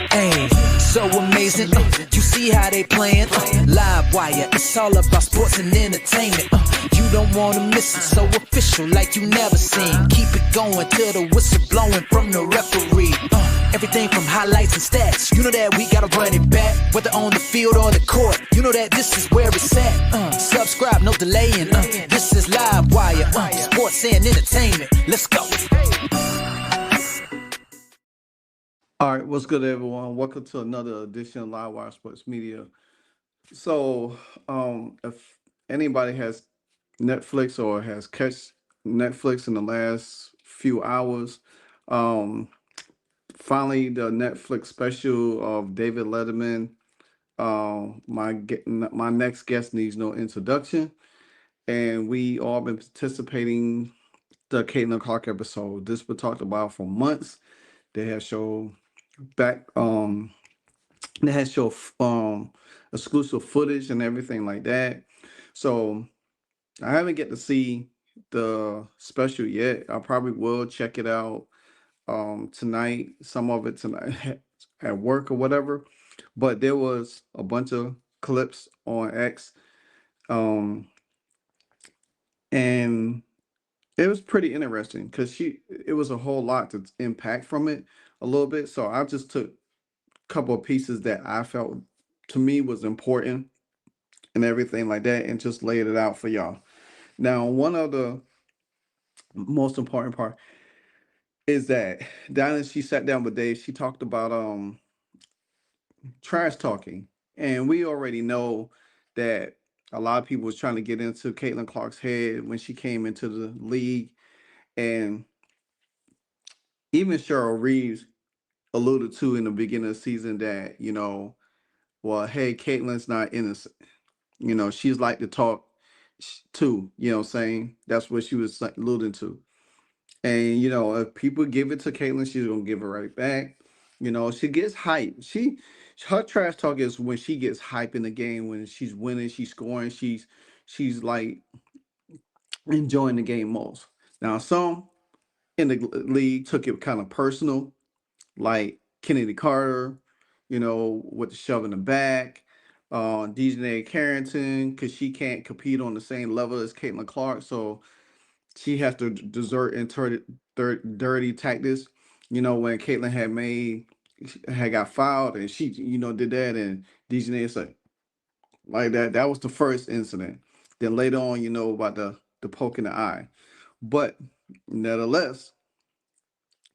Hey, so amazing. You see how they playing? Live wire, it's all about sports and entertainment. You don't wanna miss it, so official like you never seen. Keep it going till the whistle blowing from the referee. Everything from highlights and stats. You know that we gotta run it back, whether on the field or the court. You know that this is where it's at. Subscribe, no delaying. This is Live Wire, sports and entertainment. Let's go. All right, what's good, everyone? Welcome to another edition of Live Wire Sports Media. So, if anybody has Netflix or has catch Netflix in the last few hours, finally the Netflix special of David Letterman. My next guest needs no introduction, and we all been participating the Caitlin Clark episode. This was talked about for months. They have shown back they had show exclusive footage and everything like that. So I haven't get to see the special yet. I probably will check it out tonight, some of it tonight at work or whatever. But there was a bunch of clips on X, and it was pretty interesting because it was a whole lot to impact from it a little bit. So I just took a couple of pieces that I felt to me was important and everything like that, and just laid it out for y'all. Now, one of the most important part is that Diana, she sat down with Dave. She talked about trash talking, and we already know that a lot of people was trying to get into Caitlin Clark's head when she came into the league, and even Cheryl Reeves alluded to in the beginning of the season that, well, hey, Caitlin's not innocent. She's like to talk too, you know what I'm saying? That's what she was alluding to. And, if people give it to Caitlin, she's going to give it right back. She gets hype. Her trash talk is when she gets hype in the game, when she's winning, she's scoring, she's like enjoying the game most. Now, some in the league took it kind of personal, like Kennedy Carter, with the shove in the back. DJ Carrington, because she can't compete on the same level as Caitlin Clark, so she has to desert into dirty tactics. When Caitlin had got fouled and she, did that, and DJ said like that. That was the first incident. Then later on, about the poke in the eye. But nevertheless,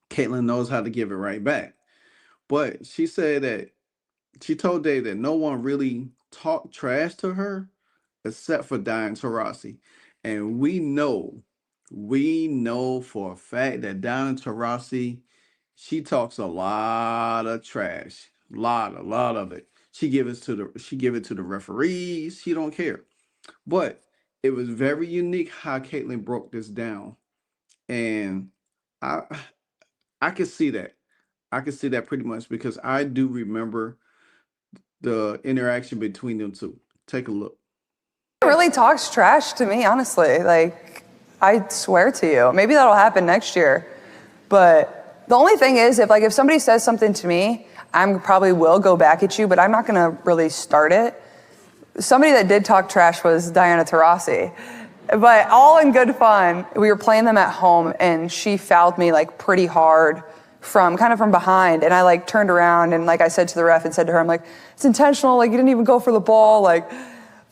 Caitlin knows how to give it right back. But she said that she told Dave that no one really talked trash to her except for Diana Taurasi. And we know for a fact that Diana Taurasi, she talks a lot of trash. A lot of it. She give it to the referees. She don't care. But it was very unique how Caitlin broke this down. And I I could see that. I could see that pretty much because I do remember the interaction between them two. Take a look. Really talks trash to me, honestly. Like, I swear to you, maybe that'll happen next year. But the only thing is, if somebody says something to me, I probably will go back at you, but I'm not gonna really start it. Somebody that did talk trash was Diana Taurasi. But all in good fun. We were playing them at home, and she fouled me like pretty hard from behind, and I like turned around and like I said to the ref and said to her, I'm like, it's intentional, like you didn't even go for the ball, like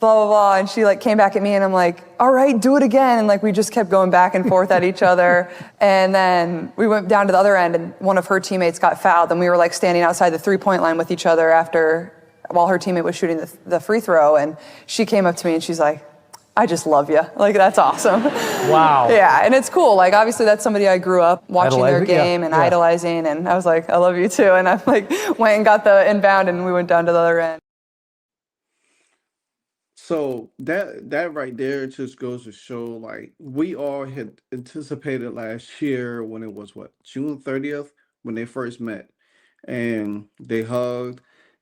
blah blah blah. And she like came back at me, and I'm like, all right, do it again. And like we just kept going back and forth at each other. And then we went down to the other end, and one of her teammates got fouled, and we were like standing outside the 3-point line with each other while her teammate was shooting the free throw. And she came up to me and she's like, I just love you. Like, that's awesome. Wow. Yeah, and it's cool. Like, obviously, that's somebody I grew up watching their game yeah, and yeah. idolizing. And I was like, I love you too. And I like went and got the inbound, and we went down to the other end. So that right there just goes to show, like, we all had anticipated last year when it was June 30th when they first met, and they hugged,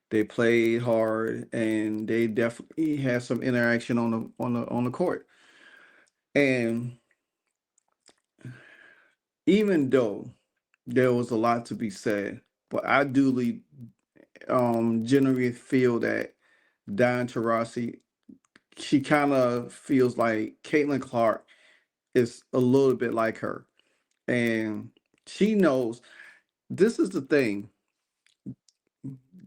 they played hard, and they definitely had some interaction on the court. And even though there was a lot to be said, but generally feel that Diana Taurasi, she kind of feels like Caitlin Clark is a little bit like her. And she knows this is the thing.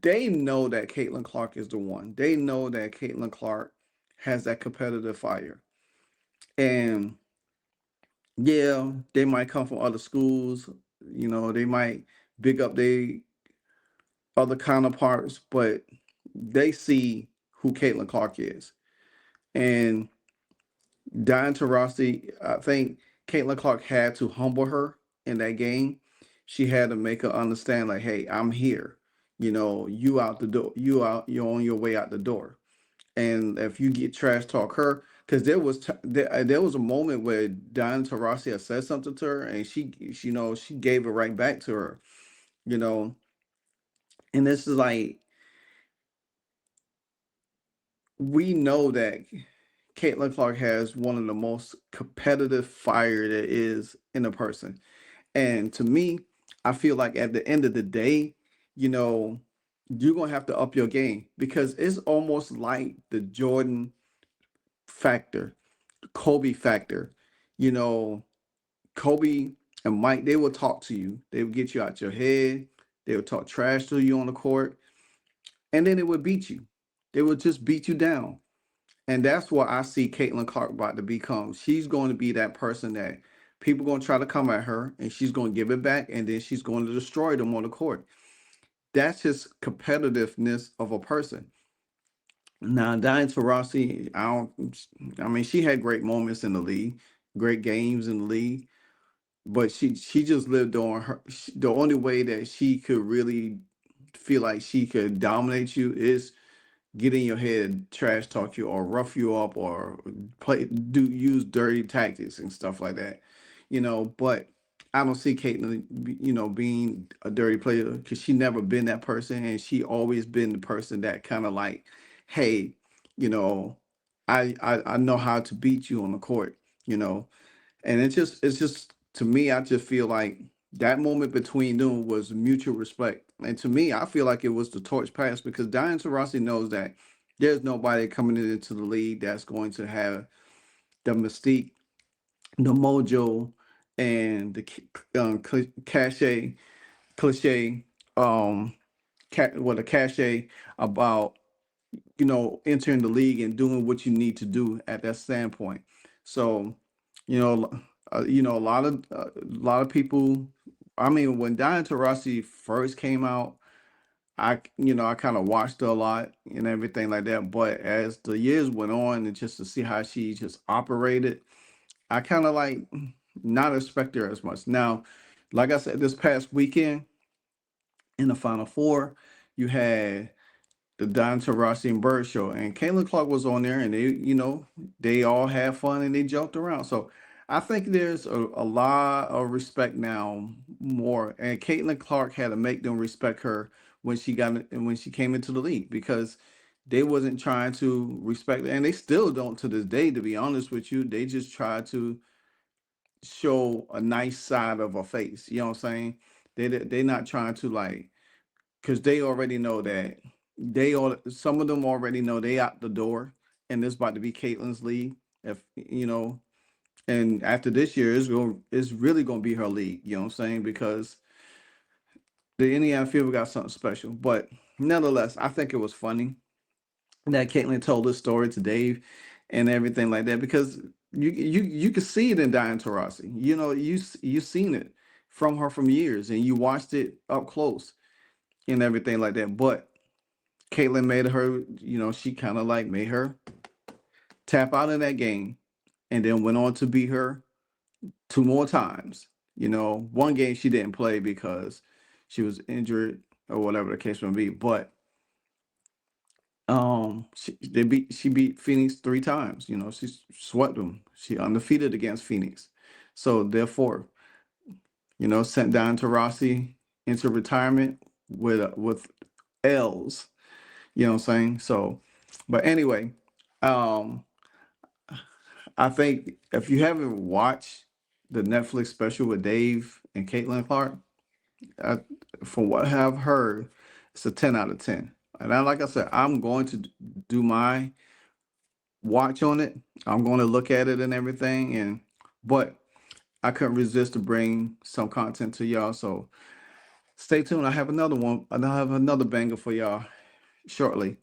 They know that Caitlin Clark is the one. They know that Caitlin Clark has that competitive fire. And yeah, they might come from other schools, they might big up their other counterparts, but they see who Caitlin Clark is. And Diana Taurasi, I think Caitlin Clark had to humble her in that game. She had to make her understand, like, hey, I'm here. You out the door. You're on your way out the door. And if you get trash talk her, because there was a moment where Diana Taurasi had said something to her, and she gave it right back to her. You know, and this is like we know that Caitlin Clark has one of the most competitive fire there is in a person. And to me, I feel like at the end of the day, you know, you're gonna have to up your game because it's almost like the Jordan factor, Kobe factor. You know, Kobe and Mike, they will talk to you. They would get you out your head. They would talk trash to you on the court, and then they would beat you. They would just beat you down. And that's what I see Caitlin Clark about to become. She's going to be that person that people going to try to come at her, and she's going to give it back, and then she's going to destroy them on the court. That's just competitiveness of a person. Now, Diane Taurasi, I mean, she had great moments in the league, great games in the league, but she just lived on her. The only way that she could really feel like she could dominate you is get in your head, trash talk you, or rough you up, or use dirty tactics and stuff like that. But I don't see Caitlyn, being a dirty player because she never been that person, and she always been the person that kind of like, hey, you know, I know how to beat you on the court, you know, and it's just to me, I just feel like that moment between them was mutual respect. And to me, I feel like it was the torch pass because Diane Taurasi knows that there's nobody coming into the league that's going to have the mystique, the mojo, and the cliche, um, what a cachet about entering the league and doing what you need to do at that standpoint. So, a lot of people. I mean, when Diana Taurasi first came out, I kind of watched her a lot and everything like that. But as the years went on, and just to see how she just operated, I kind of like not expect her as much. Now, like I said, this past weekend in the Final Four, you had the Don Taurasi and Bird show, and Caitlin Clark was on there, and they all had fun and they joked around. So I think there's a lot of respect now more, and Caitlin Clark had to make them respect her when she came into the league because they wasn't trying to respect her, and they still don't to this day. To be honest with you, they just try to show a nice side of a face. You know what I'm saying? They not trying to like because they already know that some of them already know they out the door and this about to be Caitlin's league. If and after this year it's really gonna be her league, you know what I'm saying? Because the Indiana Fever got something special. But nonetheless, I think it was funny that Caitlin told this story to Dave and everything like that because you could see it in Diane Taurasi. You seen it from her from years and you watched it up close and everything like that. But Caitlin made her, she kind of like made her tap out in that game and then went on to beat her two more times. One game she didn't play because she was injured or whatever the case may be. But she beat Phoenix three times. She swept them. She undefeated against Phoenix. So therefore, sent down to Rossi into retirement with L's. You know what I'm saying? So, but anyway, um, I think if you haven't watched the Netflix special with Dave and Caitlin Clark, I, from what I've heard, it's a 10 out of 10. And like I said, I'm going to do my watch on it. I'm going to look at it and everything. But I couldn't resist to bring some content to y'all. So stay tuned. I have another one. I have another banger for y'all shortly.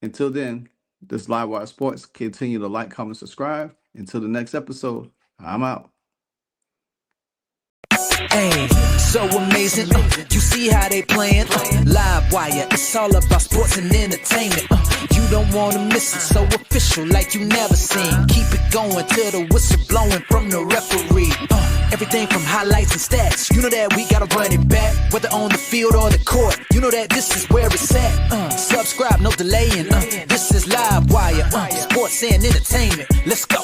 Until then, this Live Wire Sports. Continue to like, comment, subscribe. Until the next episode, I'm out. Hey, so amazing. You see how they playing? Live Wire, it's all about sports and entertainment. You don't wanna miss it, so official like you never seen. Keep it going till the whistle blowing from the referee. Everything from highlights and stats. You know that we gotta run it back, whether on the field or the court. You know that this is where it's at. Subscribe, no delaying. This is Live Wire, sports and entertainment. Let's go.